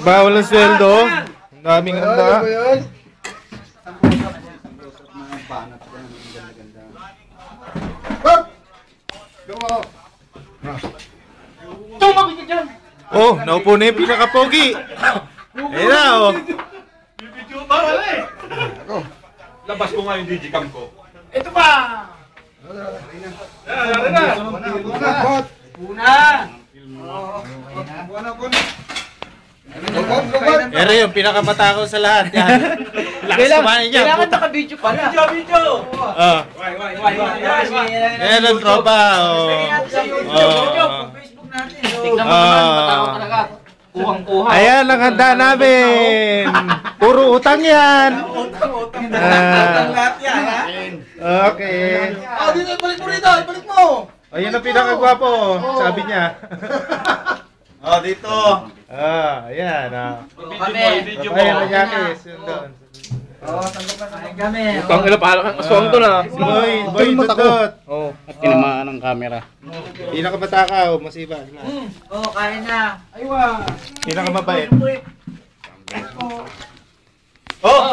Bawal ang sweldo. Ang daming handa. Oh, naupo na yung pinaka-pogi. Ayun na, oh. Video ba, wala eh. Labas ko nga yung digicam ko. Ito pa! Pero yung pinakamatakaw sa lahat yan. Lakas kumain niya. Kailangan naka-video pala. Video! Ayan ang tropa. Facebook natin. Tignan mo naman, matakaw talaga. Kuhang-kuha. Ayan ang handa namin. Puro utang yan. Utang lahat yan, ha? Okay. Dito, ibalik mo rito, ibalik mo. Ayan ang pinakagwapo. Sabi niya. Dito. Ayan. Video mo. Ayan ang yakis. Yun doon. Kain kami. Utang ila parang aswang to na. Boy, tutot. Oh, at tinamaan ng camera. Pinakamatakaw, masiba. Kain na. Aywa. Pinakamabait. Oh!